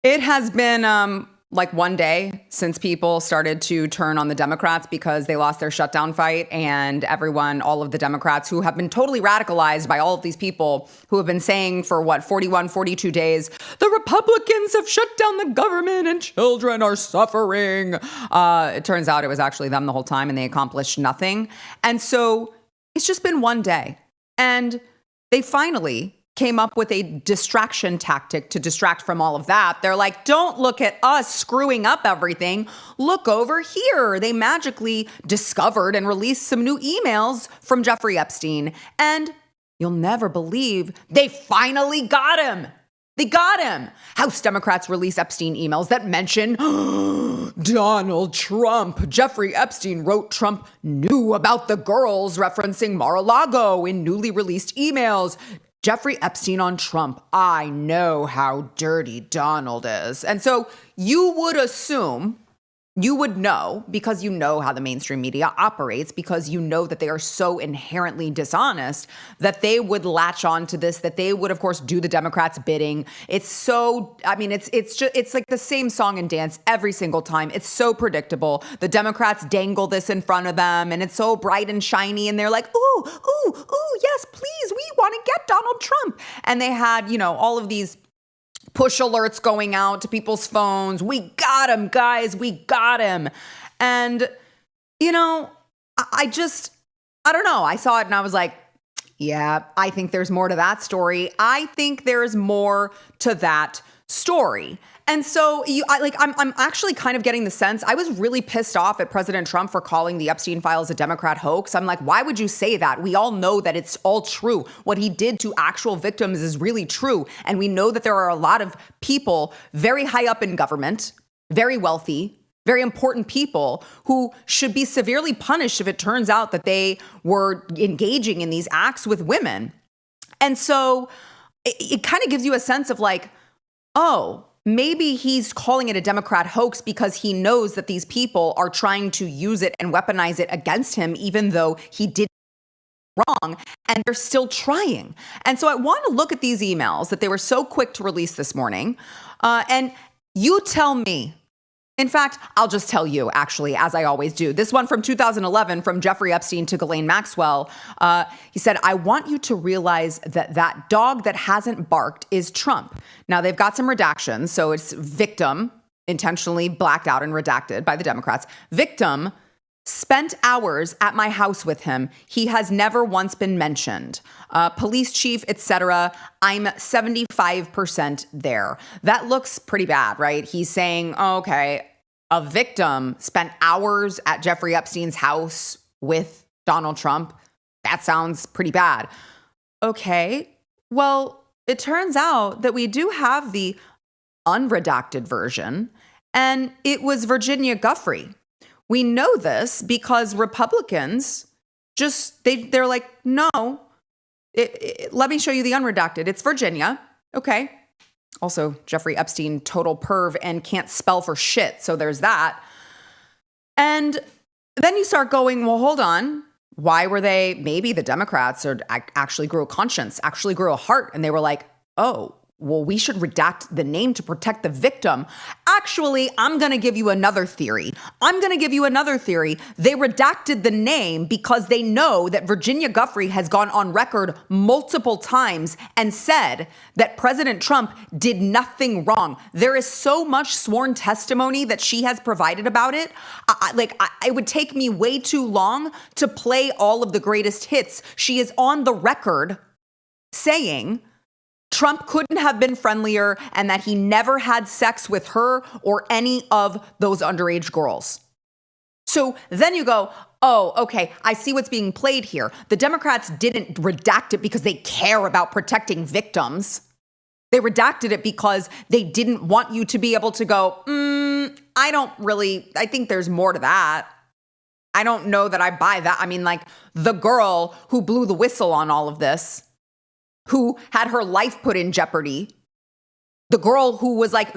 It has been like one day since people started to turn on the Democrats because they lost their shutdown fight, and everyone, all of the Democrats who have been totally radicalized by all of these people who have been saying for 41, 42 days, the Republicans have shut down the government and children are suffering. It turns out it was actually them the whole time and they accomplished nothing. And so it's just been one day. And they finally came up with a distraction tactic to distract from all of that. They're like, don't look at us screwing up everything. Look over here. They magically discovered and released some new emails from Jeffrey Epstein. And you'll never believe they finally got him. They got him. House Democrats release Epstein emails that mention Donald Trump. Jeffrey Epstein wrote Trump knew about the girls, referencing Mar-a-Lago in newly released emails. Jeffrey Epstein on Trump. I know how dirty Donald is. And so you would assume, you would know, because you know how the mainstream media operates, because you know that they are so inherently dishonest, that they would latch on to this, that they would, of course, do the Democrats' bidding. It's so, I mean, it's like the same song and dance every single time. It's so predictable. The Democrats dangle this in front of them, and it's so bright and shiny, and they're like, ooh, ooh, ooh, yes, please, we want to get Donald Trump. And they had, you know, all of these push alerts going out to people's phones. We got him, guys. We got him. And, you know, I don't know. I saw it and I was like, yeah, I think there's more to that story. I think there's more to that story. And so I'm actually kind of getting the sense, I was really pissed off at President Trump for calling the Epstein files a Democrat hoax. I'm like, why would you say that? We all know that it's all true. What he did to actual victims is really true. And we know that there are a lot of people very high up in government, very wealthy, very important people who should be severely punished if it turns out that they were engaging in these acts with women. And so it kind of gives you a sense of like, oh, maybe he's calling it a Democrat hoax because he knows that these people are trying to use it and weaponize it against him, even though he did wrong, and they're still trying. And so I want to look at these emails that they were so quick to release this morning. And you tell me. In fact, I'll just tell you, actually, as I always do. This one from 2011 from Jeffrey Epstein to Ghislaine Maxwell. He said, I want you to realize that that dog that hasn't barked is Trump. Now, they've got some redactions. So it's victim, intentionally blacked out and redacted by the Democrats. Victim spent hours at my house with him. He has never once been mentioned. Police chief, etc. I'm 75% there. That looks pretty bad, right? He's saying, oh, okay, a victim spent hours at Jeffrey Epstein's house with Donald Trump. That sounds pretty bad. Okay, well, it turns out that we do have the unredacted version, and it was Virginia Giuffre. We know this because Republicans they're like, no, let me show you the unredacted. It's Virginia. Okay. Also, Jeffrey Epstein, total perv and can't spell for shit. So there's that. And then you start going, well, hold on. Why were they, maybe the Democrats actually grew a conscience, actually grew a heart. And they were like, oh, well, we should redact the name to protect the victim. Actually, I'm going to give you another theory. They redacted the name because they know that Virginia Giuffre has gone on record multiple times and said that President Trump did nothing wrong. There is so much sworn testimony that she has provided about it. It would take me way too long to play all of the greatest hits. She is on the record saying Trump couldn't have been friendlier and that he never had sex with her or any of those underage girls. So then you go, oh, okay, I see what's being played here. The Democrats didn't redact it because they care about protecting victims. They redacted it because they didn't want you to be able to go, I think there's more to that. I don't know that I buy that. I mean, like the girl who blew the whistle on all of this, who had her life put in jeopardy, the girl who was like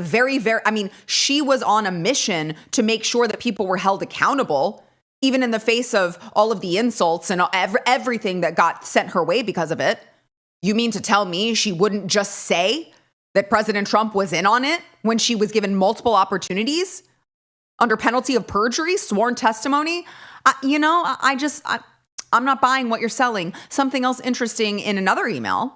she was on a mission to make sure that people were held accountable, even in the face of all of the insults and everything that got sent her way because of it. You mean to tell me she wouldn't just say that President Trump was in on it when she was given multiple opportunities under penalty of perjury, sworn testimony? I'm not buying what you're selling. Something else interesting in another email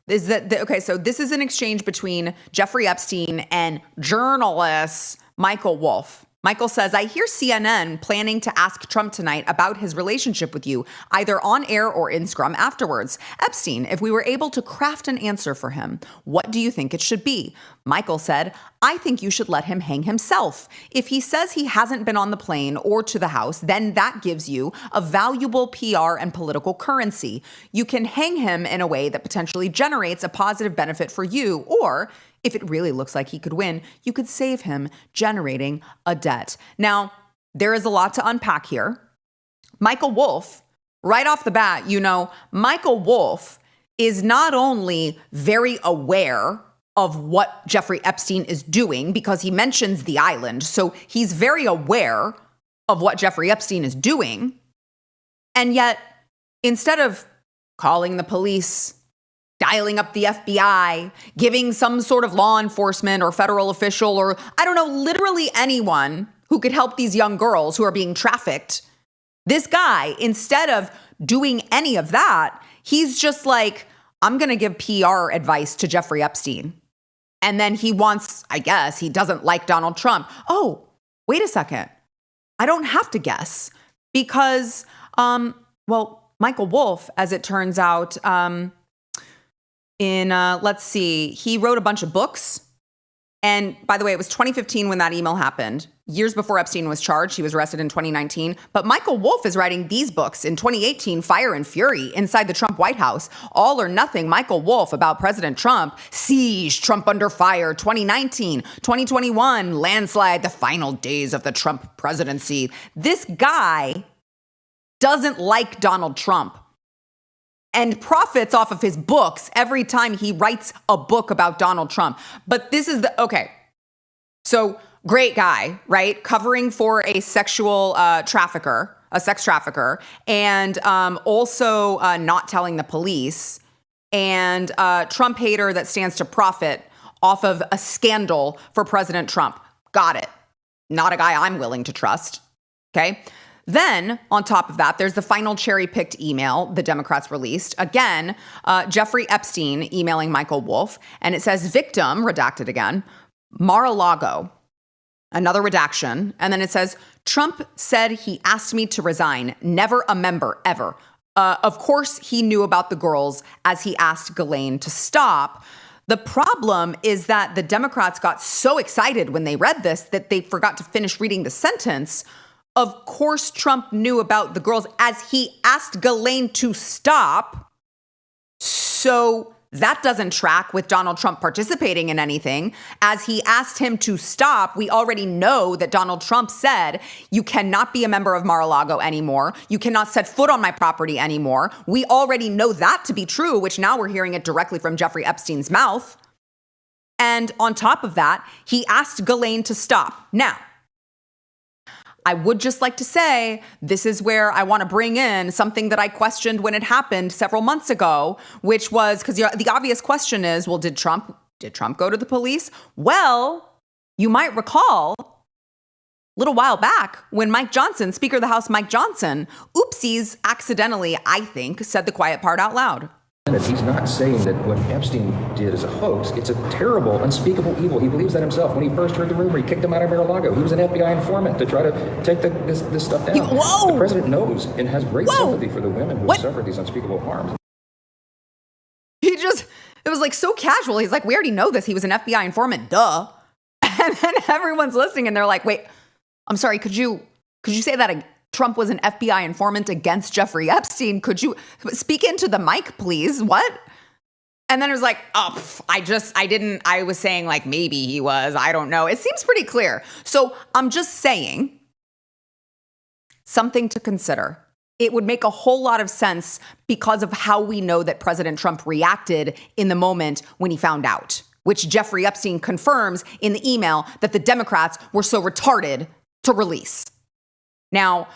is that, so this is an exchange between Jeffrey Epstein and journalist Michael Wolff. Michael says, I hear CNN planning to ask Trump tonight about his relationship with you, either on air or in scrum afterwards. Epstein, if we were able to craft an answer for him, what do you think it should be? Michael said, I think you should let him hang himself. If he says he hasn't been on the plane or to the house, then that gives you a valuable PR and political currency. You can hang him in a way that potentially generates a positive benefit for you, or if it really looks like he could win, you could save him generating a debt. Now, there is a lot to unpack here. Michael Wolff, right off the bat, Michael Wolff is not only very aware of what Jeffrey Epstein is doing because he mentions the island. So he's very aware of what Jeffrey Epstein is doing. And yet, instead of calling the police, dialing up the FBI, giving some sort of law enforcement or federal official or, literally anyone who could help these young girls who are being trafficked, this guy, instead of doing any of that, he's just like, I'm going to give PR advice to Jeffrey Epstein. And then he doesn't like Donald Trump. Oh, wait a second. I don't have to guess because, Michael Wolff, as it turns out, he wrote a bunch of books. And by the way, it was 2015 when that email happened. Years before Epstein was charged, he was arrested in 2019. But Michael Wolff is writing these books in 2018, Fire and Fury, Inside the Trump White House, All or Nothing, Michael Wolff about President Trump, Siege, Trump Under Fire, 2019, 2021, Landslide, The Final Days of the Trump Presidency. This guy doesn't like Donald Trump and profits off of his books every time he writes a book about Donald Trump. But this is so great guy, right? Covering for a sexual trafficker, a sex trafficker, and also not telling the police, and Trump hater that stands to profit off of a scandal for President Trump. Got it. Not a guy I'm willing to trust. Okay. Then, on top of that, there's the final cherry-picked email the Democrats released. Again, Jeffrey Epstein emailing Michael Wolff, and it says, victim, redacted again, Mar-a-Lago, another redaction, and then it says, Trump said he asked me to resign, never a member, ever. Of course, he knew about the girls as he asked Ghislaine to stop. The problem is that the Democrats got so excited when they read this that they forgot to finish reading the sentence. Of course, Trump knew about the girls as he asked Ghislaine to stop. So that doesn't track with Donald Trump participating in anything. As he asked him to stop, we already know that Donald Trump said, you cannot be a member of Mar-a-Lago anymore. You cannot set foot on my property anymore. We already know that to be true, which now we're hearing it directly from Jeffrey Epstein's mouth. And on top of that, he asked Ghislaine to stop. Now, I would just like to say, this is where I want to bring in something that I questioned when it happened several months ago, which was, because the obvious question is, well, did Trump go to the police? Well, you might recall a little while back when Mike Johnson, Speaker of the House Mike Johnson, oopsies, accidentally, I think, said the quiet part out loud. He's not saying that what Epstein did is a hoax. It's a terrible, unspeakable evil. He believes that himself. When he first heard the rumor, he kicked him out of Mar-a-Lago. He was an FBI informant to try to take this stuff down. The president knows and has great sympathy for the women who have suffered these unspeakable harms. It was like so casual. He's like, we already know this. He was an FBI informant. Duh. And then everyone's listening and they're like, wait, I'm sorry. Could you say that again? Trump was an FBI informant against Jeffrey Epstein. Could you speak into the mic, please? What? And then it was like, I was saying like, maybe he was, I don't know. It seems pretty clear. So I'm just saying something to consider. It would make a whole lot of sense because of how we know that President Trump reacted in the moment when he found out, which Jeffrey Epstein confirms in the email that the Democrats were so retarded to release. Now,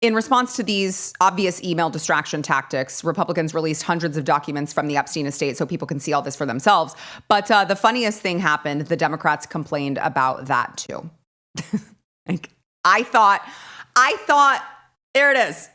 in response to these obvious email distraction tactics, Republicans released hundreds of documents from the Epstein estate so people can see all this for themselves. But the funniest thing happened. The Democrats complained about that too. Like, I thought, there it is.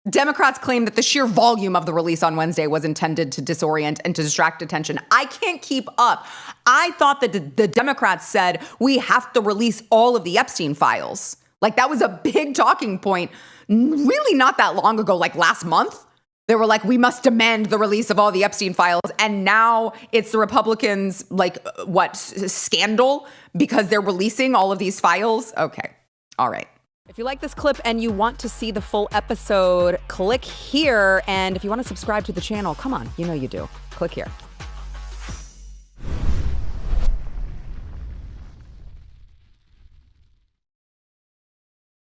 Democrats claim that the sheer volume of the release on Wednesday was intended to disorient and to distract attention. I can't keep up. I thought that the Democrats said we have to release all of the Epstein files. Like, that was a big talking point really not that long ago, like last month. They were like, we must demand the release of all the Epstein files. And now it's the Republicans, like, scandal because they're releasing all of these files? Okay. All right. If you like this clip and you want to see the full episode, click here. And if you want to subscribe to the channel, come on, you know you do. Click here.